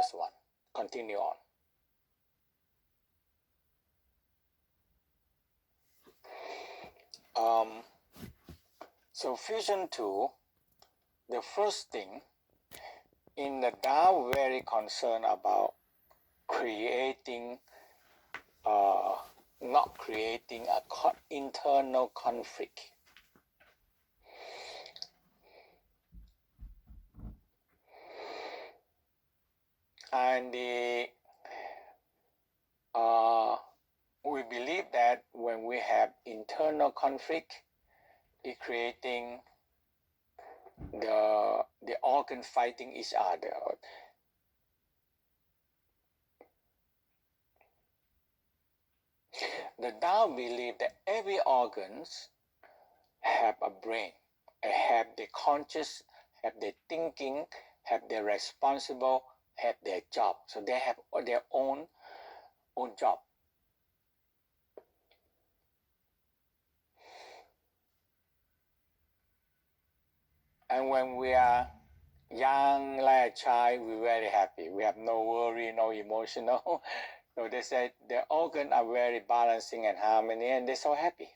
first one. Continue on. So fusion 2, the first thing, in the Tao, very concerned about creating, not creating a internal conflict. And we believe that when we have internal conflict, it's creating the organ fighting each other. The Tao believe that every organs have a brain, have the conscious, have their thinking, have their responsible, have their job. So they have their own job. And when we are young, like a child, we're very happy. We have no worry, no emotional. So they say the organs are very balancing and harmony, and they're so happy.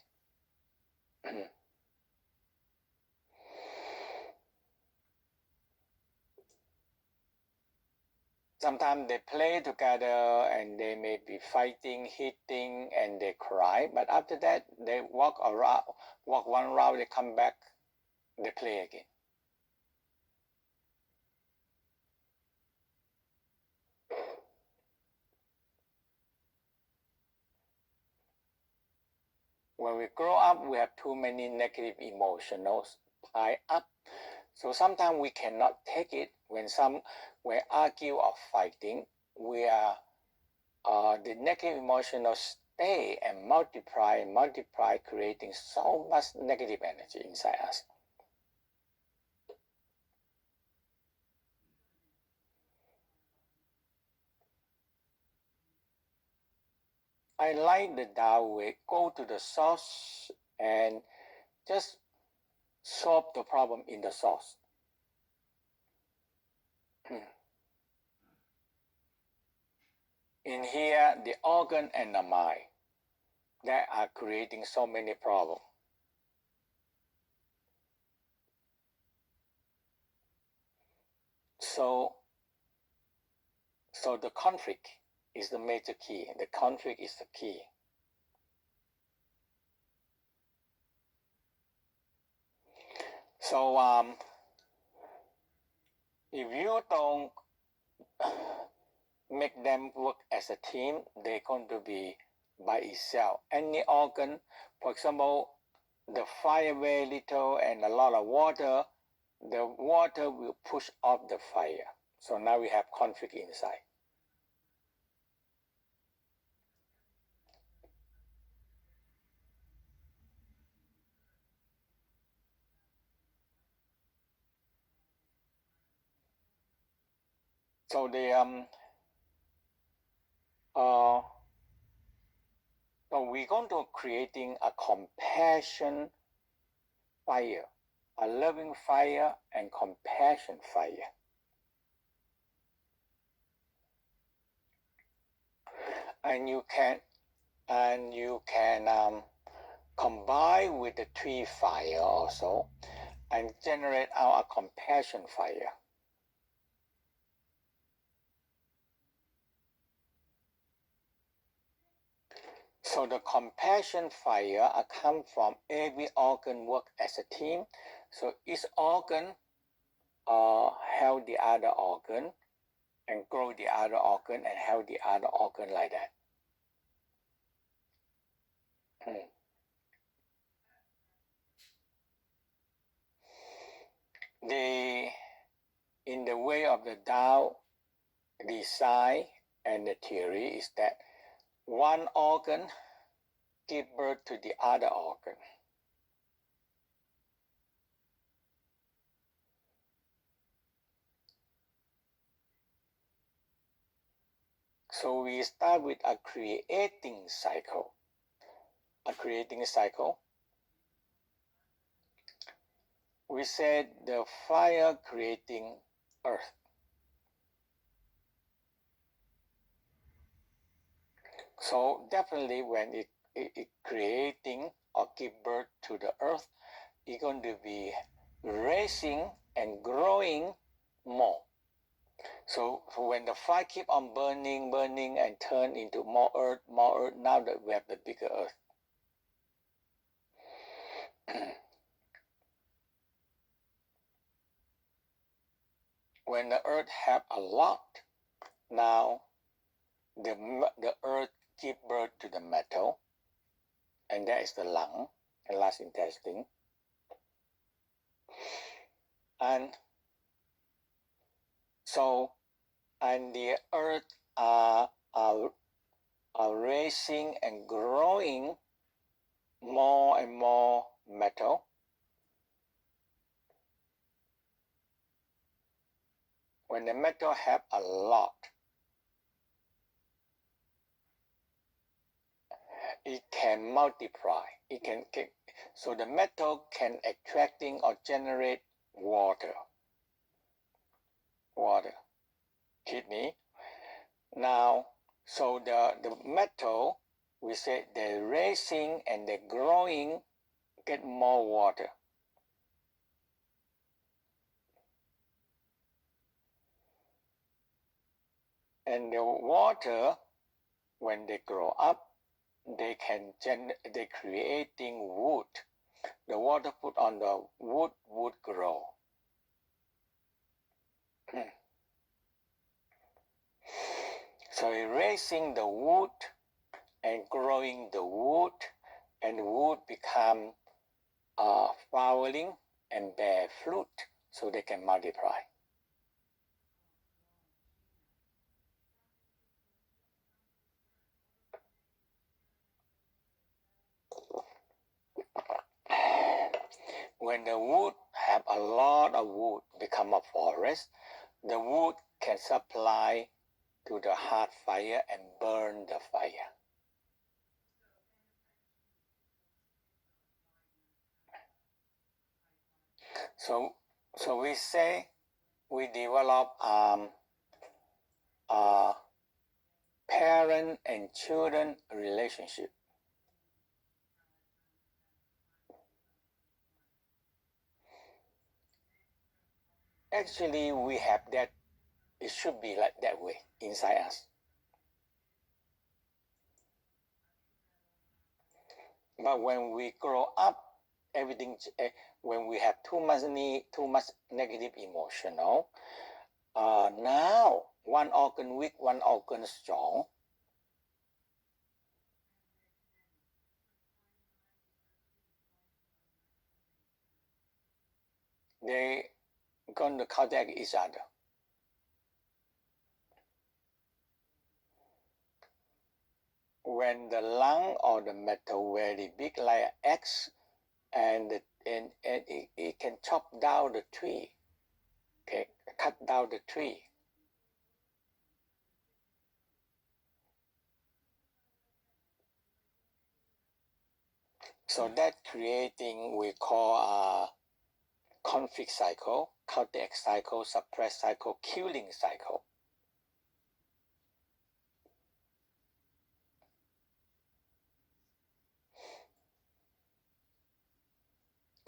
Sometimes they play together and they may be fighting, hitting, and they cry. But after that, they walk one round, they come back, they play again. When we grow up, we have too many negative emotions piled up. So sometimes we cannot take it when argue or fighting. We are the negative emotions stay and multiply, creating so much negative energy inside us. I like the Tao way. Go to the source and just solve the problem in the source. In here, the organ and the mind that are creating so many problems. So the conflict is the major key. The conflict is the key. So if you don't make them work as a team, they're going to be by itself. Any organ, for example, the fire very little and a lot of water, the water will push off the fire. So now we have conflict inside. So so we're going to creating a compassion fire, a loving fire and compassion fire. And you can combine with the tree fire also and generate our compassion fire. So the compassion fire comes from every organ work as a team. So each organ help the other organ and grow the other organ and help the other organ like that. In the way of the Tao design and the theory is that one organ give birth to the other organ. So we start with a creating cycle. We said the fire creating earth. So definitely when it creating or give birth to the earth, it's going to be raising and growing more. So when the fire keep on burning and turn into more earth, now that we have the bigger earth. When the earth have a lot, now the earth give birth to the metal, and that is the lung and last intestine. And so, and the earth are raising and growing more and more metal. When the metal have a lot, it can multiply. So the metal can attracting or generate water, kidney. Now, so the metal, we say they're raising and they're growing, get more water. And the water, when they grow up, they creating wood. The water put on the wood would grow. So raising the wood and growing the wood, and the wood become flowering and bear fruit, so they can multiply. When the wood have a lot of wood become a forest, the wood can supply to the hard fire and burn the fire. So we say we develop parent and children relationship. Actually, we have that. It should be like that way inside us. But when we grow up, everything, when we have too much negative emotional, now one organ weak, one organ strong. They going to contact each other. When the lung or the metal very big like an X, and it can chop down the tree, okay, cut down the tree. So that creating we call a conflict cycle, counteract cycle, suppress cycle, killing cycle.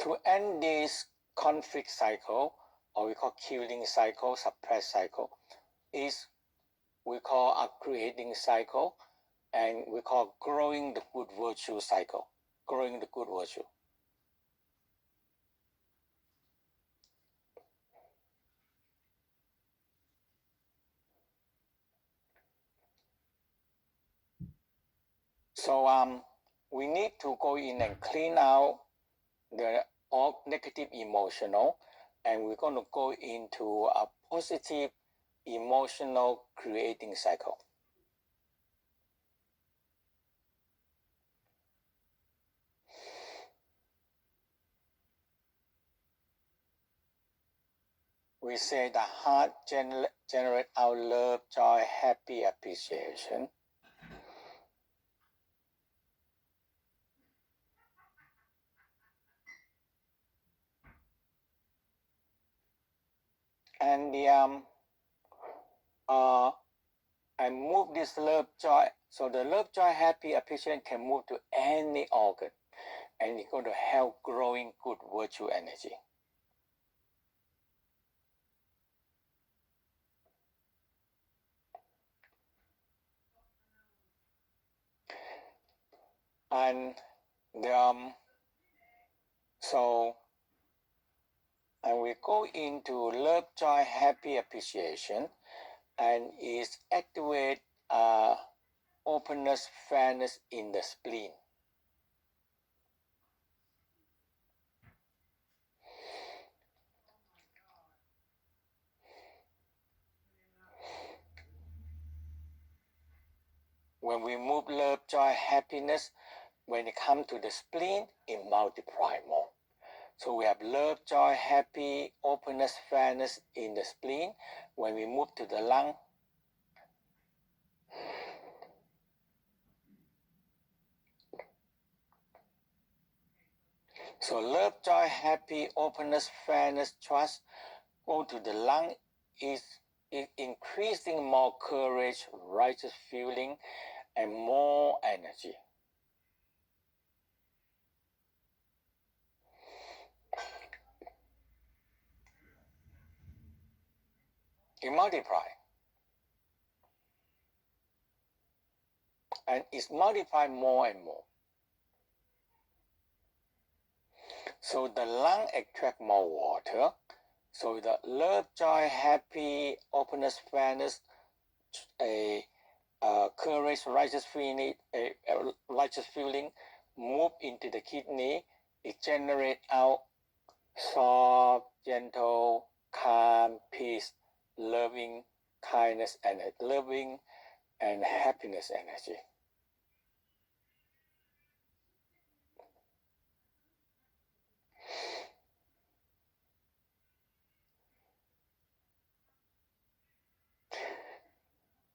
To end this conflict cycle, or we call killing cycle, suppress cycle, is we call a creating cycle, and we call growing the good virtue cycle, growing the good virtue. So we need to go in and clean out the all negative emotional, and we're going to go into a positive emotional creating cycle. We say the heart generate our love, joy, happy appreciation. And and move this love, joy. So the love, joy, happy, appreciation can move to any organ, and it's going to help growing good virtue energy. And and we go into love, joy, happy, appreciation, and is activate openness, fairness in the spleen. When we move love, joy, happiness, when it comes to the spleen, it multiplies more. So we have love, joy, happy, openness, fairness in the spleen. When we move to the lung, so love, joy, happy, openness, fairness, trust, go to the lung is increasing more courage, righteous feeling, and more energy. It multiplies. And it's multiplied more and more. So the lung attract more water. So the love, joy, happy, openness, fairness, courage, righteous feeling move into the kidney. It generates out soft, gentle, calm, peace, loving, kindness, and loving and happiness energy.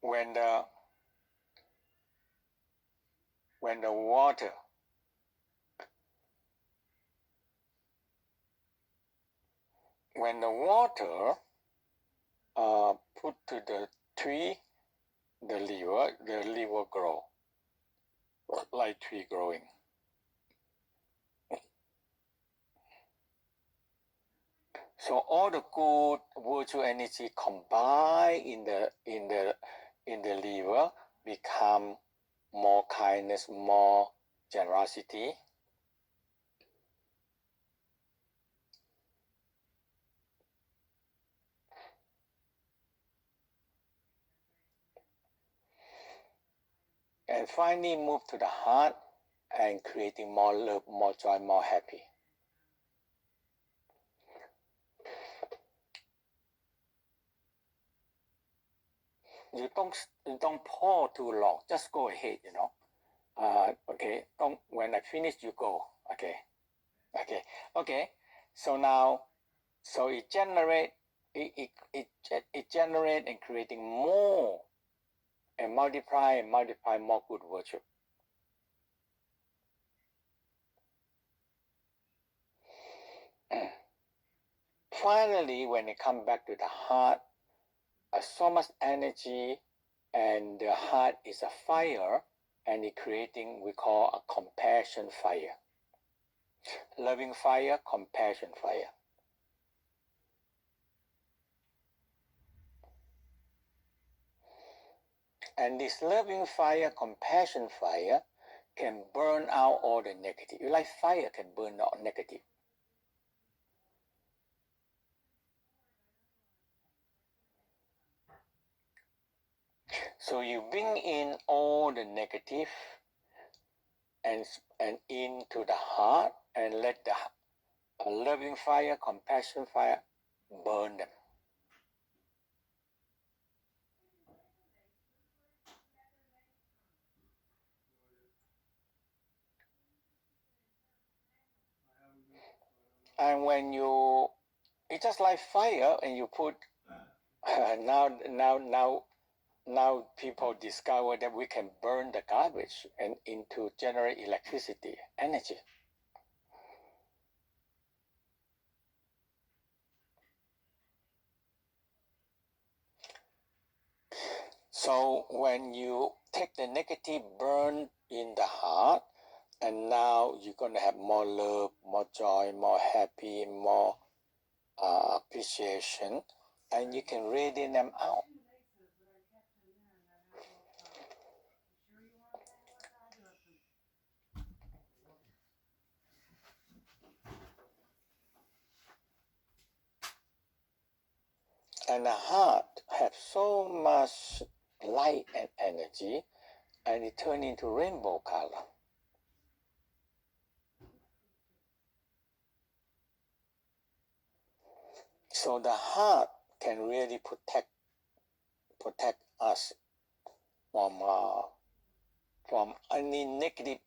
When the water put to the tree, the liver grow like tree growing. So all the good virtue energy combined in the liver become more kindness, more generosity. And finally move to the heart and creating more love, more joy, more happy. You don't pour too long. Just go ahead, okay. When I finish, you go. Okay. So now, it generate and creating more and multiply more good virtue. Finally, when it comes back to the heart, so much energy, and the heart is a fire, and it creating we call a compassion fire, loving fire, compassion fire. And this loving fire, compassion fire, can burn out all the negative. You like fire can burn out negative. So you bring in all the negative and into the heart, and let the loving fire, compassion fire burn them. And when it's just like fire, and you put now people discover that we can burn the garbage and into generate electricity, energy. So when you take the negative burn in the heart, and now you're going to have more love, more joy, more happy, more appreciation, and you can radiate them out. And the heart has so much light and energy, and it turns into rainbow color. So the heart can really protect us from any negative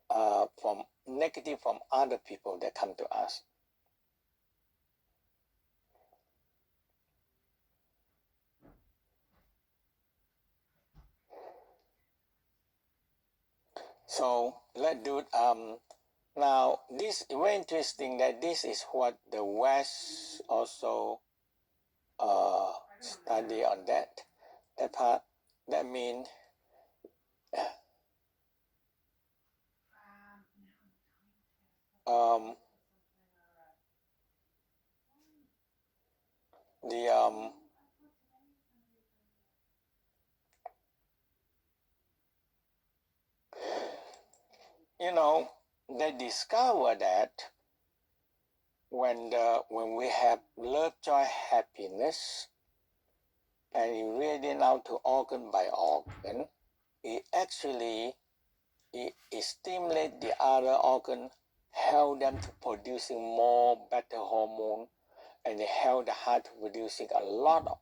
from other people that come to us. So let's do now. This is very interesting that this is what the West also study on that part. That means the they discover that when we have love, joy, happiness, and it radiates out to organ by organ, it actually it stimulates the other organ, help them to producing more better hormone, and it help the heart to producing a lot of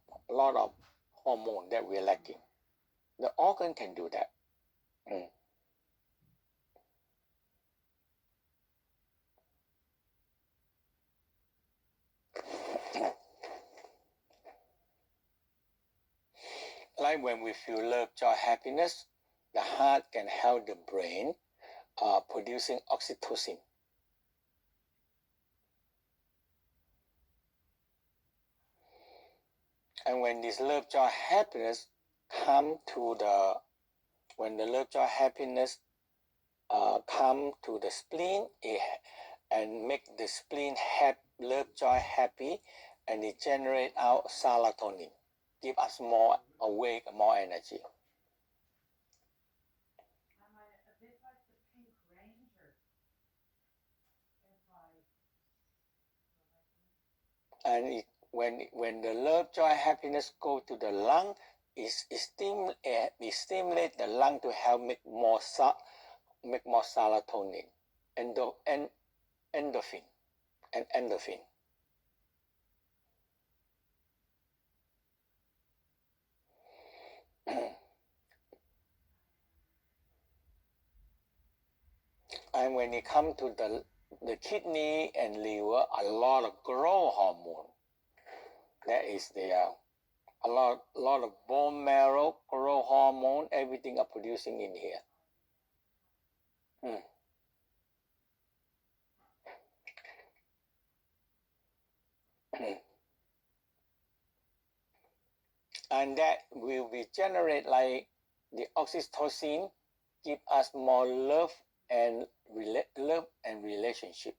hormone that we're lacking. The organ can do that. Like when we feel love, joy, happiness, the heart can help the brain producing oxytocin. And when this love, joy, happiness come to when the love, joy, happiness come to the spleen and make the spleen have love, joy, happy, and it generate out serotonin, give us more awake, more energy. And when the love, joy, happiness go to the lung, it stimulate the lung to help make more serotonin, endorphin, and endorphin. And when it comes to the kidney and liver, a lot of growth hormone. That is there. A lot of bone marrow, growth hormone, everything are producing in here. And that will be generate like the oxytocin, give us more love and relationship.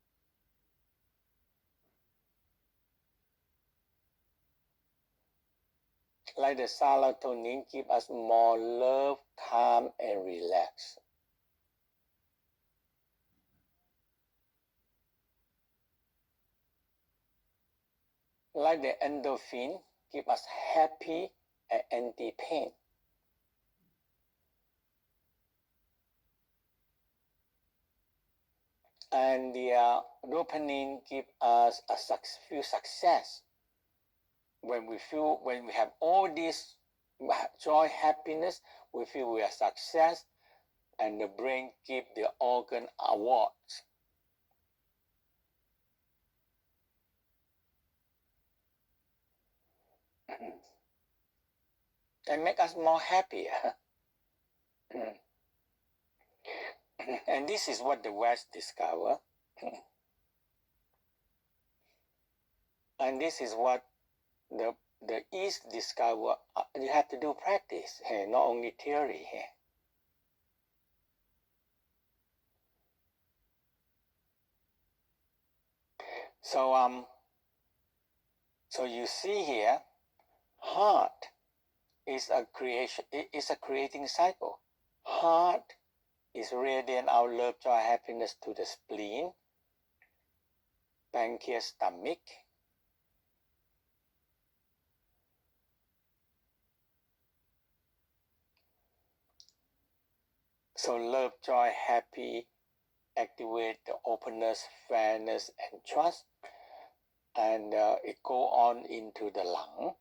Like the serotonin give us more love, calm, and relax. Like the endorphin give us happy and anti-pain. And the dopamine give us feel success. When we have all this joy, happiness, we feel we are success, and the brain give the organ awards. And make us more happier. And this is what the West discover. And this is what the the East discover you have to do practice, not only theory. So so you see here, heart is a creating cycle. Heart is radiant out love, joy, happiness to the spleen, pancreas, stomach. So love, joy, happy activate the openness, fairness, and trust, and it go on into the lung.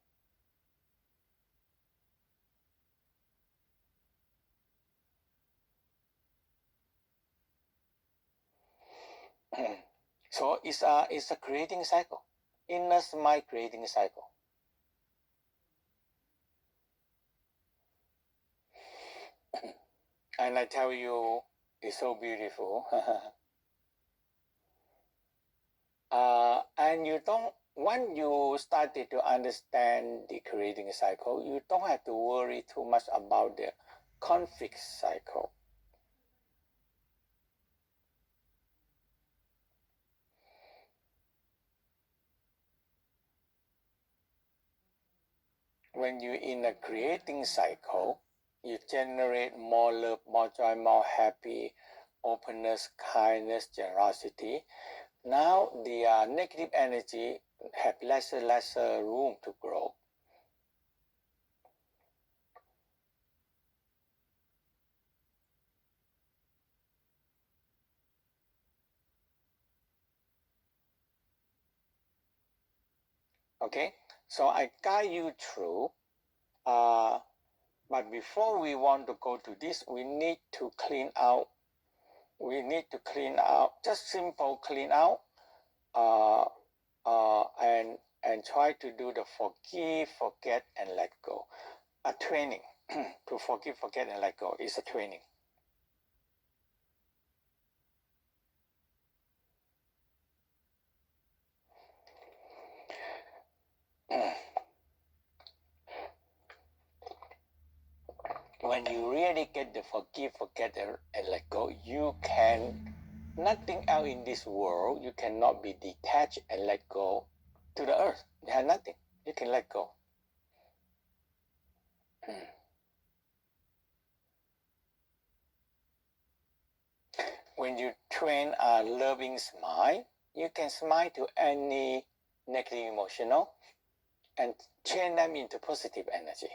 So it's a creating cycle, inner mind creating cycle. And I tell you, it's so beautiful. And you don't, when you started to understand the creating cycle, you don't have to worry too much about the conflict cycle. When you're in a creating cycle, you generate more love, more joy, more happy, openness, kindness, generosity. Now the negative energy have lesser room to grow. Okay, so I guide you through. But before we want to go to this, we need to clean out. We need to clean out, just simple clean out, and try to do the forgive, forget, and let go. A training to forgive, forget, and let go is a training. When you really get the forgive, forget, and let go, you can, nothing else in this world, you cannot be detached and let go to the earth. You have nothing. You can let go. When you train a loving smile, you can smile to any negative emotional and change them into positive energy.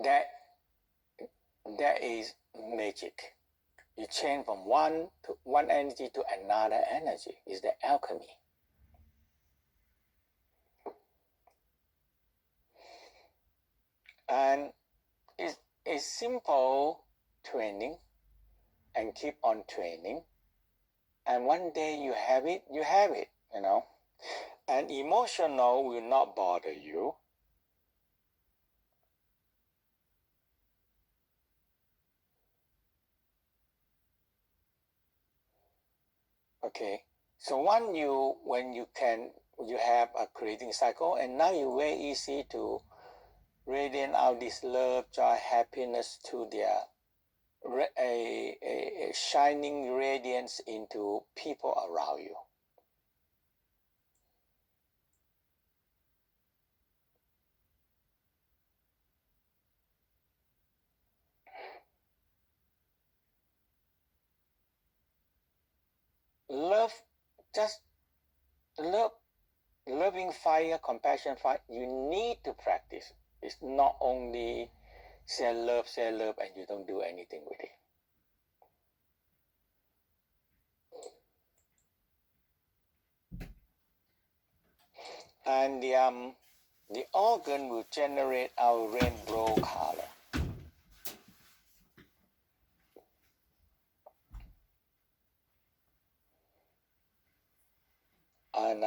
That is magic. You change from one energy to another energy. Is the alchemy. And it's a simple training, and keep on training. And one day you have it, you know. And emotional will not bother you. Okay, so when you have a creating cycle, and now you're very easy to radiate out this love, joy, happiness to their a shining radiance into people around you. Love, just love, loving fire, compassion fire, you need to practice. It's not only say love, and you don't do anything with it. And the organ will generate our rainbow color. And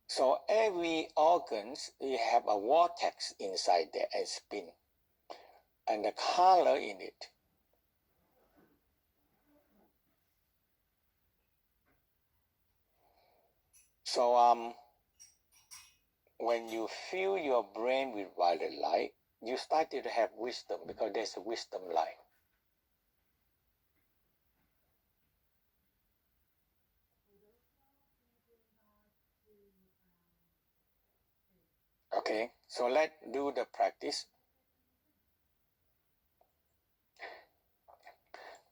so every organs, we have a vortex inside there and spin, and the color in it. So when you fill your brain with violet light, you started to have wisdom because there's a wisdom light. Okay, so let's do the practice.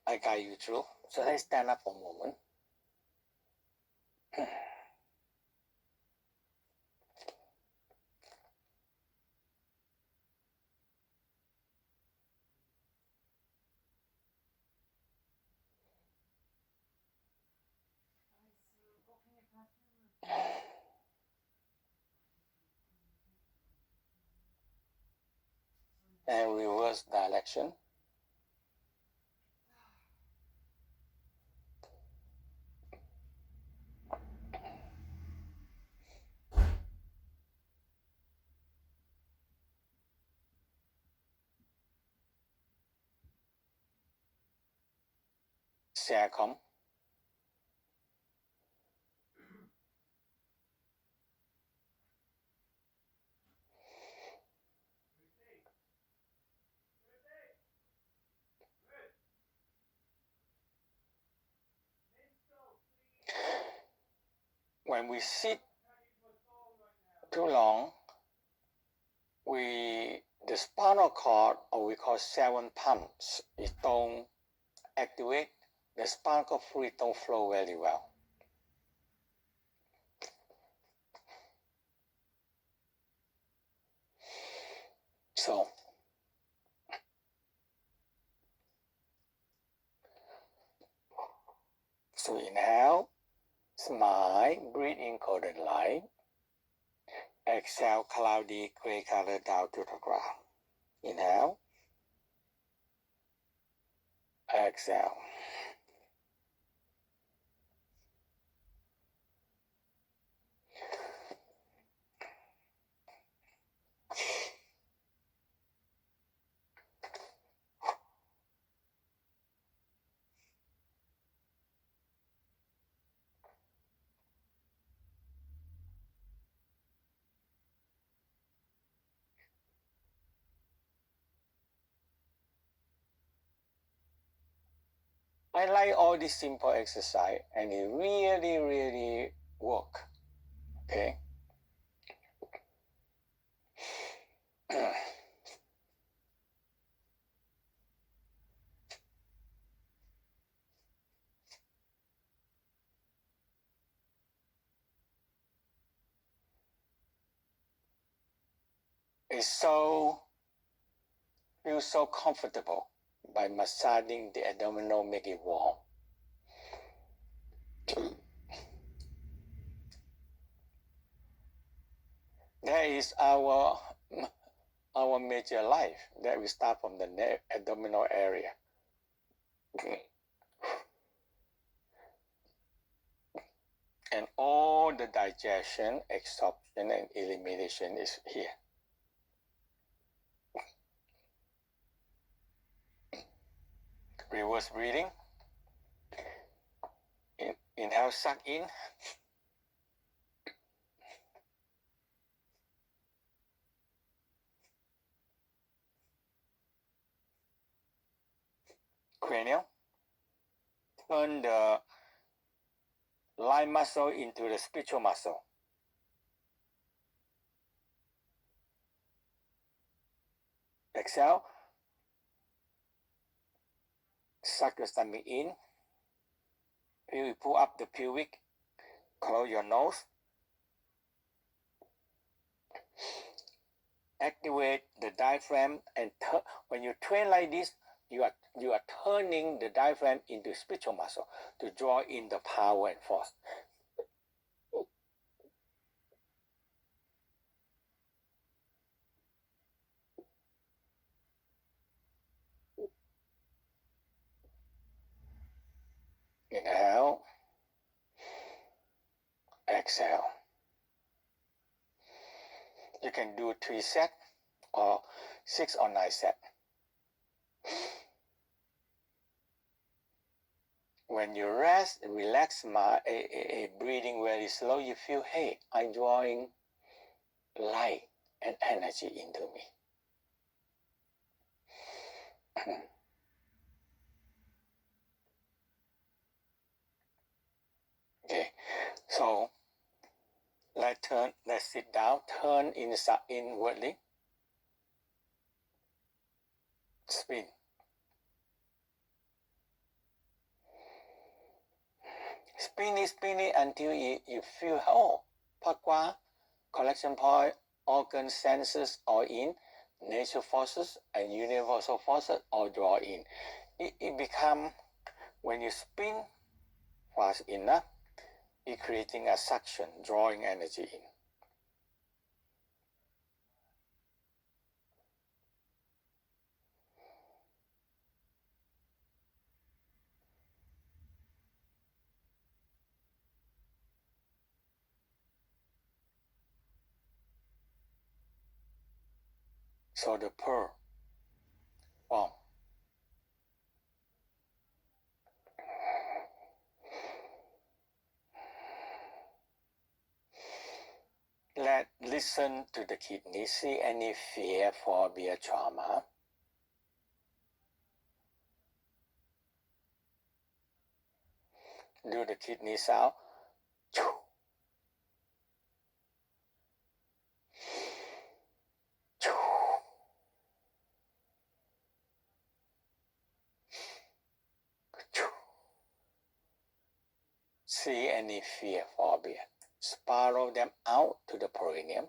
I guide you through. So let's stand up for a moment. And reverse direction. Second. When we sit too long, the spinal cord, or we call 7 pumps, it don't activate. The spinal fluid don't flow very well. So inhale, smile, breathe in golden light. Exhale, cloudy gray color down to the ground. Inhale. Exhale. I like all this simple exercise, and it really, really work. Okay. Feels so comfortable by massaging the abdominal, make it warm. That is our major life. That we start from the abdominal area. And all the digestion, absorption, and elimination is here. Reverse breathing. Inhale, suck in. Cranial. Turn the light muscle into the spiritual muscle. Exhale. Suck your stomach in. You pull up the pelvic. Close your nose. Activate the diaphragm, and when you train like this, you are turning the diaphragm into spiritual muscle to draw in the power and force. Inhale. Exhale. You can do 3 sets or 6 or 9 sets. when you relax breathing very slow, you feel, hey, I'm drawing light and energy into me. Okay, so let's sit down, turn inwardly, spin. Spin it until you feel, oh, Pakwa, collection point, organ senses all in, nature forces and universal forces all draw in. It becomes, when you spin fast enough, it creating a suction, drawing energy in. So the pearl form. Listen to the kidney, see any fear, phobia, trauma. Do the kidney sound. See any fear, phobia. Spiral them out to the perineum.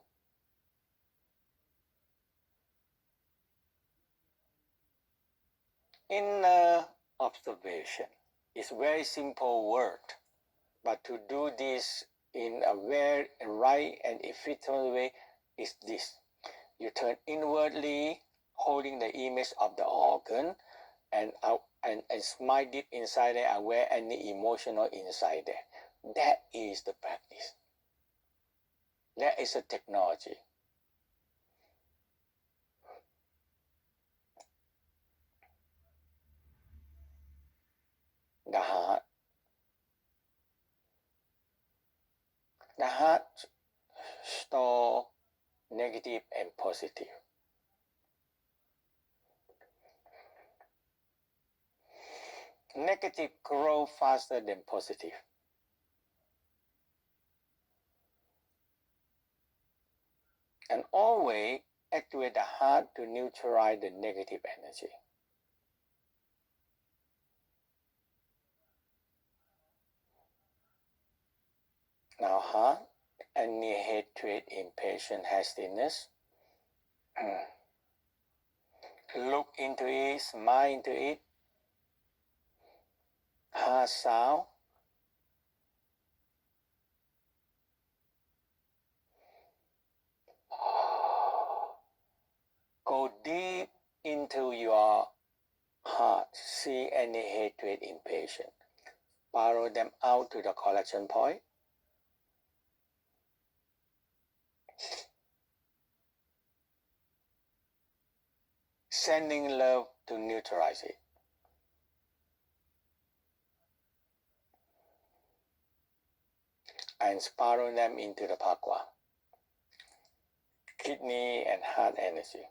Inner observation is very simple word, but to do this in a very right and efficient way is this. You turn inwardly, holding the image of the organ, and smile deep inside there, aware any emotional inside there. That is the practice. That is a technology. The heart. The heart store negative and positive. Negative grow faster than positive. And always activate the heart to neutralize the negative energy. Now heart, any hatred, impatience, hastiness. Look into it, smile into it. Heart sound. Go deep into your heart. See any hatred, impatience. Borrow them out to the collection point. Sending love to neutralize it. And spiral them into the Pakwa, kidney and heart energy.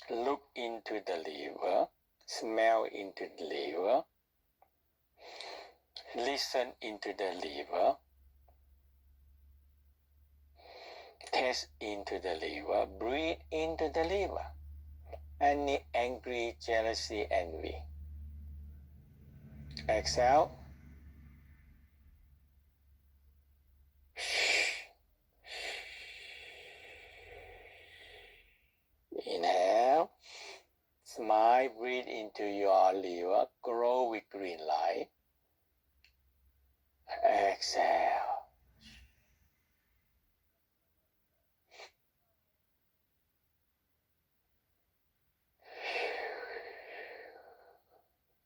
Look into the liver, smell into the liver, listen into the liver, taste into the liver, breathe into the liver. Any angry, jealousy, envy. Exhale. Inhale. Smile, breathe into your liver, grow with green light. Exhale.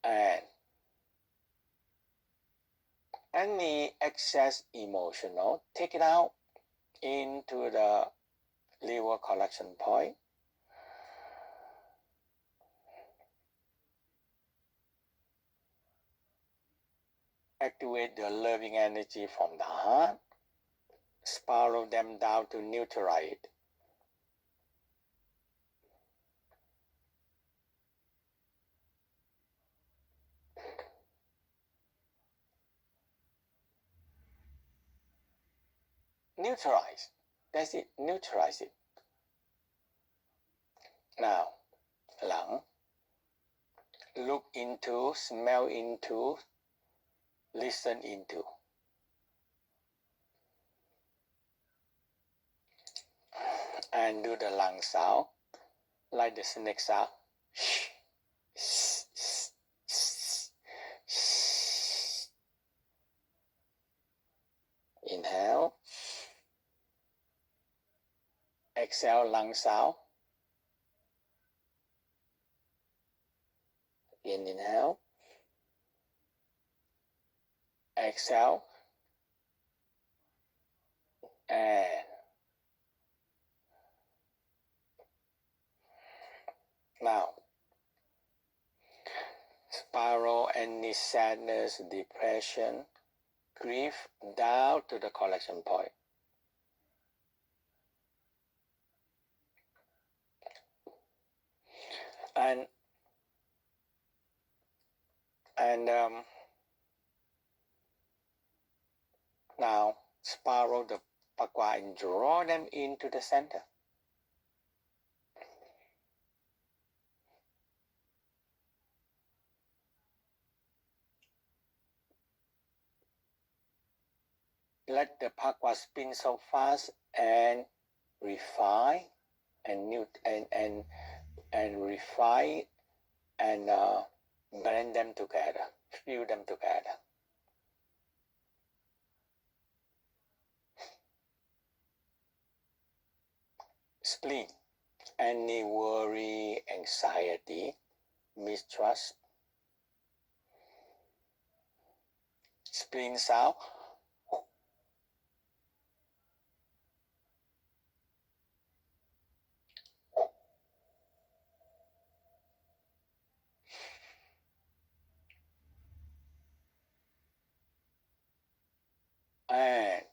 And any excess emotional, take it out into the liver collection point. activate the loving energy from the heart, spiral them down to neutralize it. Neutralize. That's it. Neutralize it. Now, lung. Look into, smell into, listen into. And do the lung sound, like the snake sound. Inhale. Exhale, lung sound. Inhale. Exhale. And now, spiral any sadness, depression, grief down to the collection point. And now spiral the pakwa and draw them into the center. Let the pakwa spin so fast and refine and refine and blend them together, fuse them together. Spleen, any worry, anxiety, mistrust. Spleen sound. And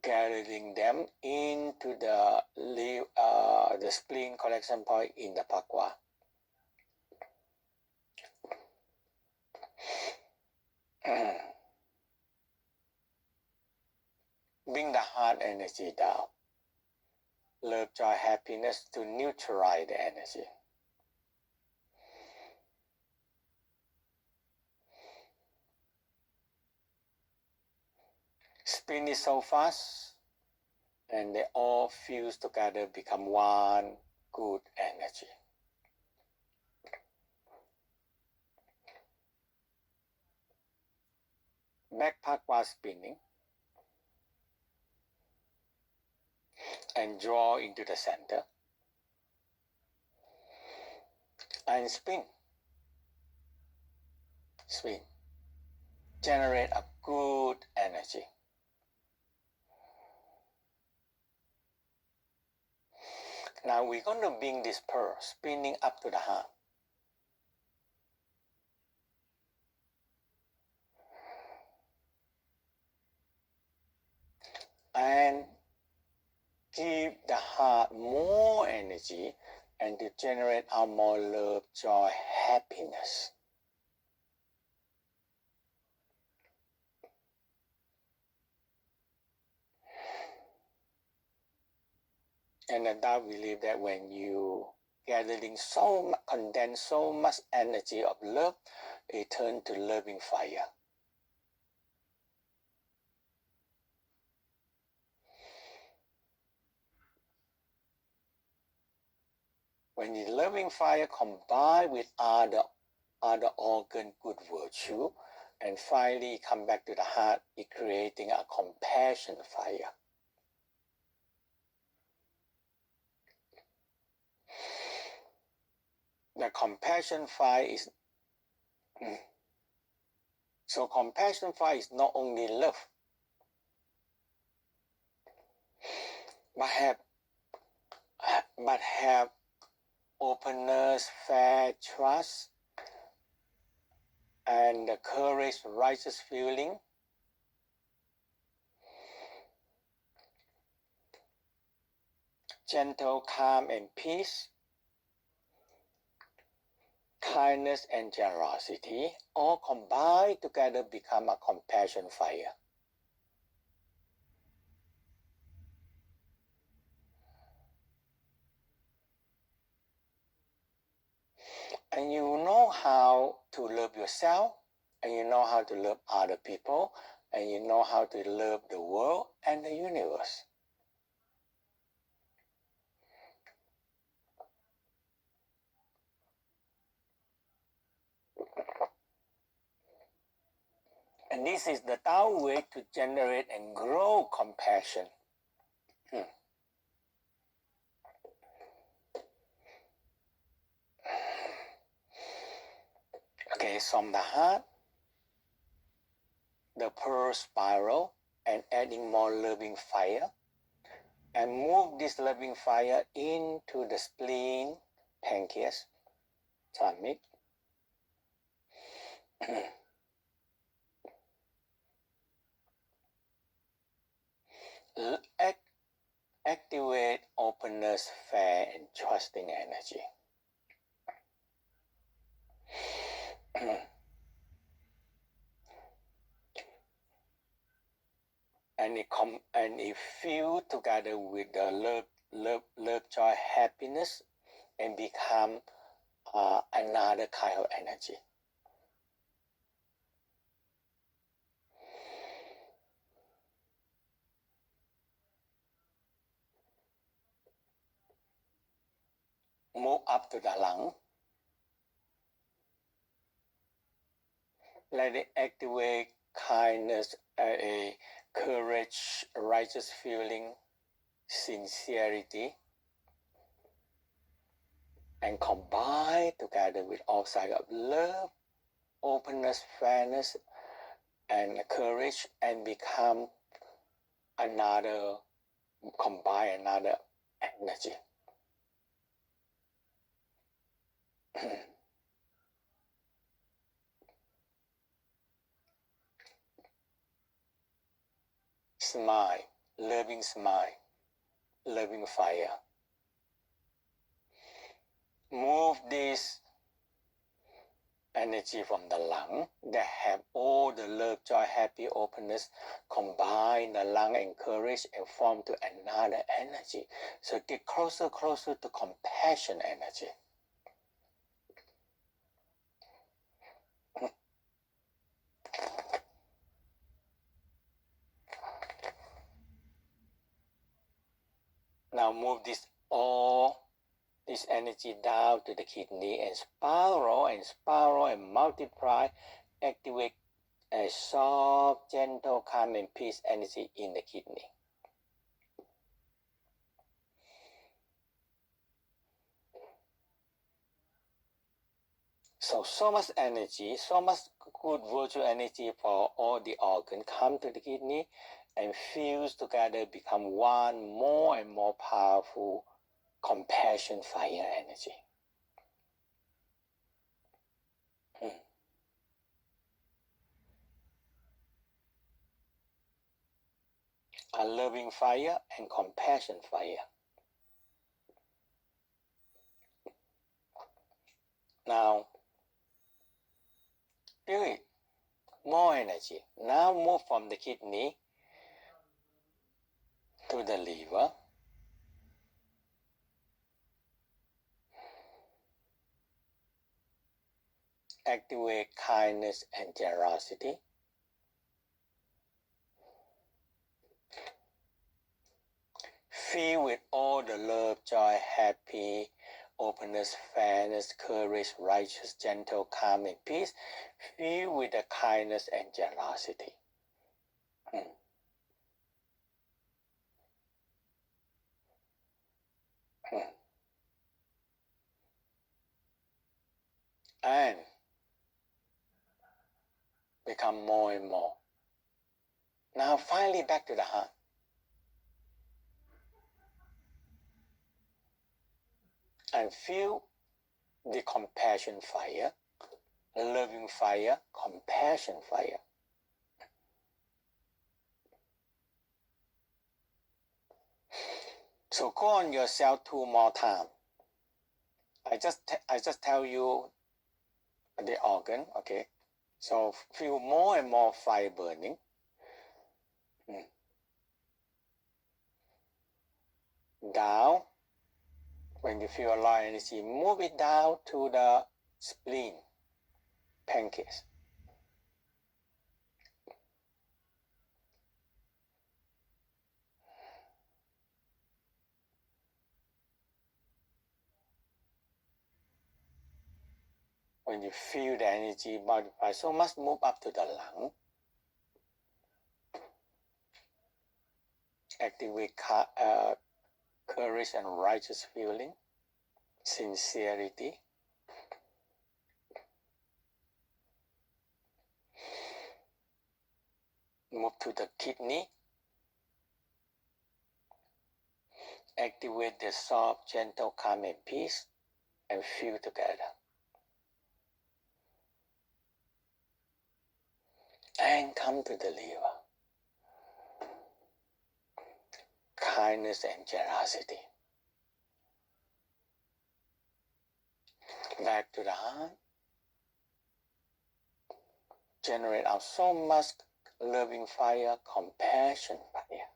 gathering them into the spleen collection point in the pakwa. Bring the heart energy down. Love, joy, happiness to neutralize the energy. Spin it so fast, and they all fuse together, become one good energy. Back pakwa spinning, and draw into the center, and spin. Spin. Generate a good energy. Now we're going to bring this pearl spinning up to the heart. And give the heart more energy and to generate out more love, joy, happiness. And I believe that when you gathering condense so much energy of love, it turns to loving fire. When the loving fire combined with other organ good virtue, and finally come back to the heart, it creating a compassion fire. The compassion fire is so compassion fire is not only love, but have openness, fair, trust, and the courage, righteous feeling. Gentle, calm, and peace. Kindness and generosity all combined together become a compassion fire. And you know how to love yourself, and you know how to love other people, and you know how to love the world and the universe. And this is the Tao way to generate and grow compassion. Okay, from the heart, the pearl spiral, and adding more loving fire, and move this loving fire into the spleen, pancreas, stomach. Activate openness, fair, and trusting energy. And it fuse together with the love, joy, happiness, and become another kind of energy. Move up to the lung. Let it activate kindness, courage, righteous feeling, sincerity, and combine together with all sides of love, openness, fairness, and courage, and become another, combine another energy. Smile, loving fire. Move this energy from the lung that have all the love, joy, happy, openness, combine the lung and courage and form to another energy. So get closer to compassion energy. Now move this energy down to the kidney and spiral and multiply, activate a soft, gentle, calm, and peace energy in the kidney. So much energy, so much good virtual energy for all the organs come to the kidney and fuse together, become one more and more powerful compassion fire energy. A loving fire and compassion fire. Now, feel it. More energy. Now move from the kidney to the liver. Activate kindness and generosity. Fill with all the love, joy, happy, openness, fairness, courage, righteous, gentle, calm, and peace. Fill with the kindness and generosity. And become more and more. Now finally back to the heart. And feel the compassion fire loving fire, compassion fire. So go on yourself 2 more times. I just tell you the organ, okay? So feel more and more fire burning. Down. When you feel a lot of energy, move it down to the spleen, pancreas. When you feel the energy multiply so much, move up to the lung. Activate courage and righteous feeling, sincerity. Move to the kidney. Activate the soft, gentle, calm, and peace, and feel together. And come to the liver. Kindness and generosity. Back to the heart. Generate out so much loving fire, compassion fire.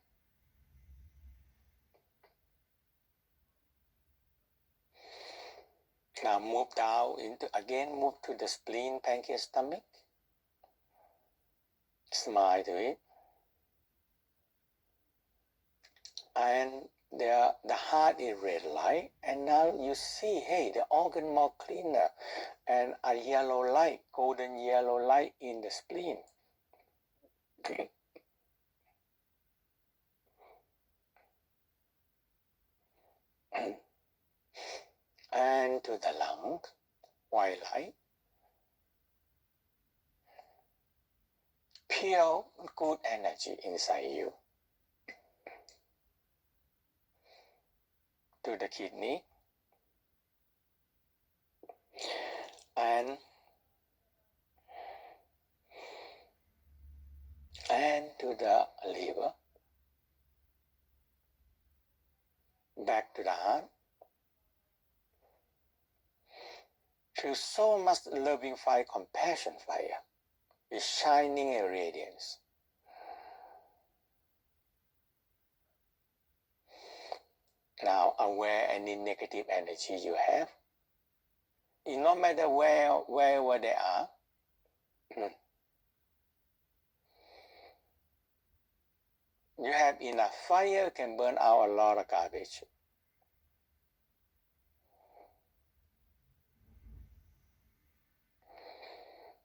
Now move down move to the spleen, pancreas, stomach. Smile to it. And the heart is red light. And now you see, hey, the organ more cleaner. And a yellow light, golden yellow light in the spleen. Okay. And to the lung, white light. Pure good energy inside you. To the kidney. And to the liver. Back to the heart. Feel so much loving fire, compassion fire. With shining radiance. Now aware any negative energy you have. It no matter where they are. You have enough fire, you can burn out a lot of garbage.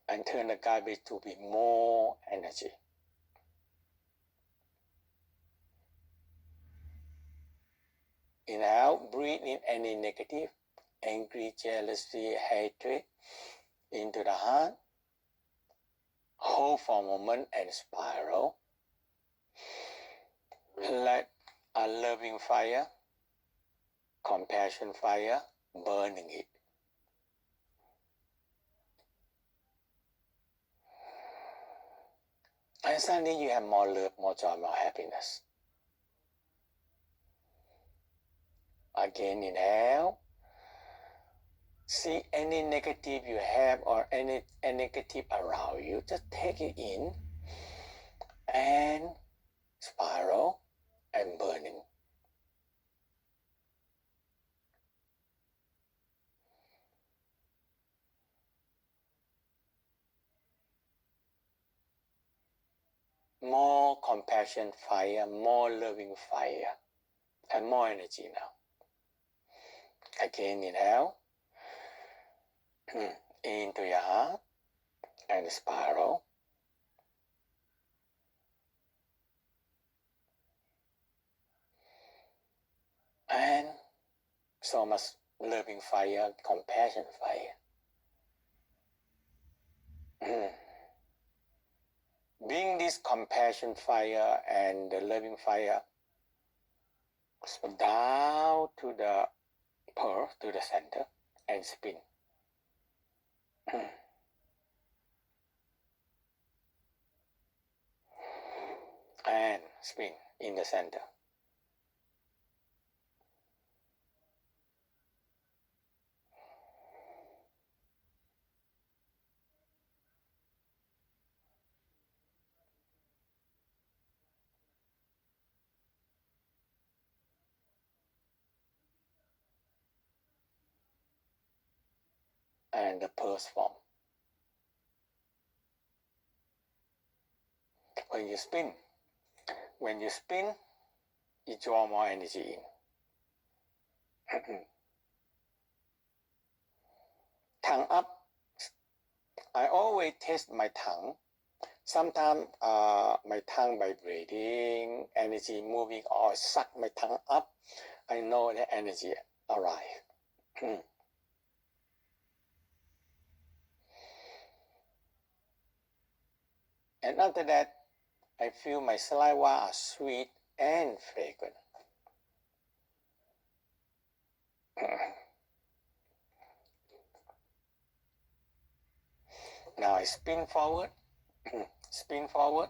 And turn the garbage to be more energy. Inhale, breathe in any negative, angry, jealousy, hatred into the heart. Hold for a moment and spiral. Let a loving fire, compassion fire, burning it. And suddenly you have more love, more joy, more happiness. Again, inhale. See any negative you have or any negative around you, just take it in and spiral and burning. More compassion fire, more loving fire, and more energy now. Again, inhale into your heart and spiral. And so much loving fire, compassion fire. Bring this compassion fire and the loving fire down to the pearl, to the center, and spin. spin in the center. And the pulse form. When you spin, you draw more energy in. Tongue up. I always test my tongue. Sometimes my tongue vibrating, energy moving, or suck my tongue up. I know the energy arrive. And after that, I feel my saliva are sweet and fragrant. Now I spin forward, spin forward.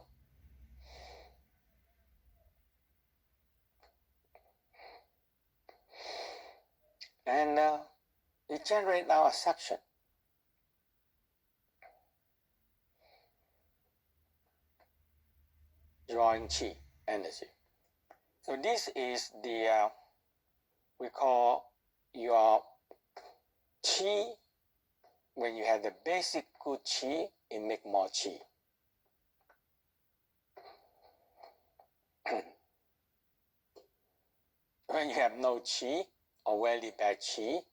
And it generates now a suction. Drawing chi energy. So this is the, we call your chi. When you have the basic good chi, it makes more chi. When you have no chi or very bad chi,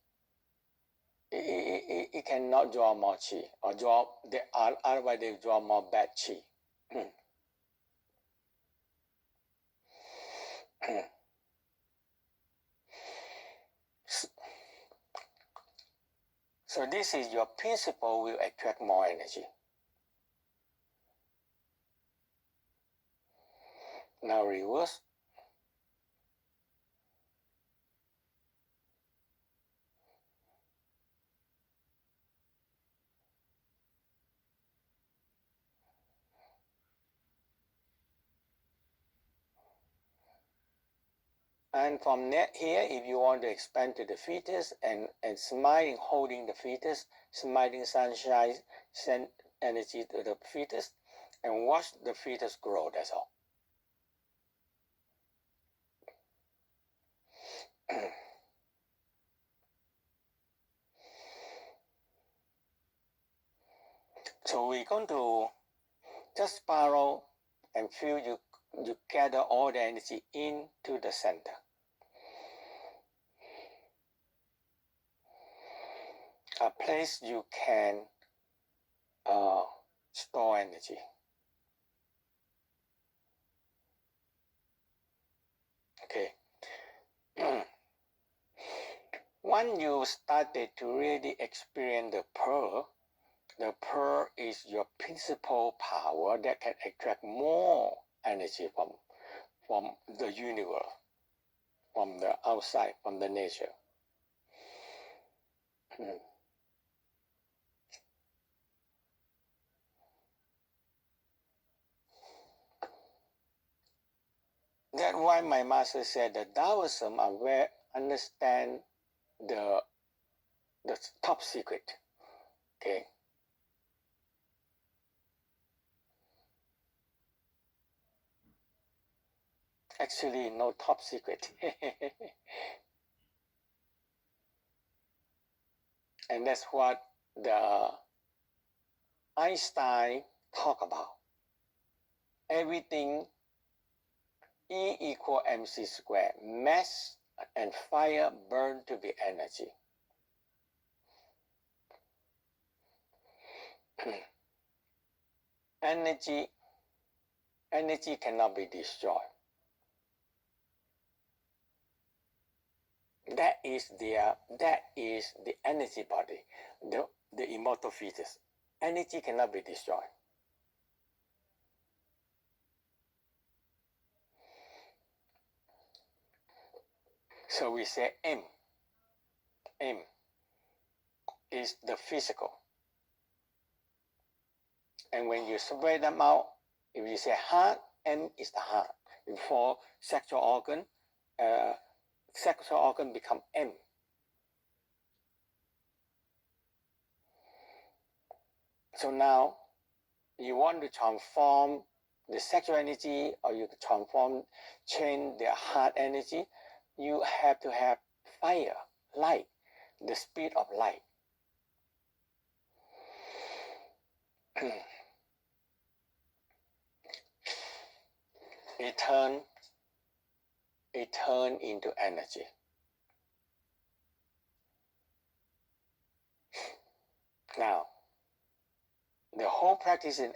it cannot draw more chi, or otherwise they draw more bad chi. So this is your principle will attract more energy. Now reverse. And from here, if you want to expand to the fetus and smiling, holding the fetus, smiling sunshine, send energy to the fetus, and watch the fetus grow, that's all. So we're going to just spiral and feel you gather all the energy into the center. A place you can store energy. Okay. When you started to really experience the pearl is your principal power that can attract more energy from the universe, from the outside, from the nature. That's why my master said that Taoism understand the top secret. Okay. Actually, no top secret. And that's what the Einstein talk about. Everything E equal mc squared. Mass and fire burn to be energy. Energy cannot be destroyed. That is the energy body, the immortal fetus. Energy cannot be destroyed. So we say M is the physical. And when you separate them out, if you say heart, M is the heart. For sexual organ become M. So now you want to transform the sexual energy, or you change the heart energy, you have to have fire, light, the speed of light. It turn into energy. Now, the whole practice in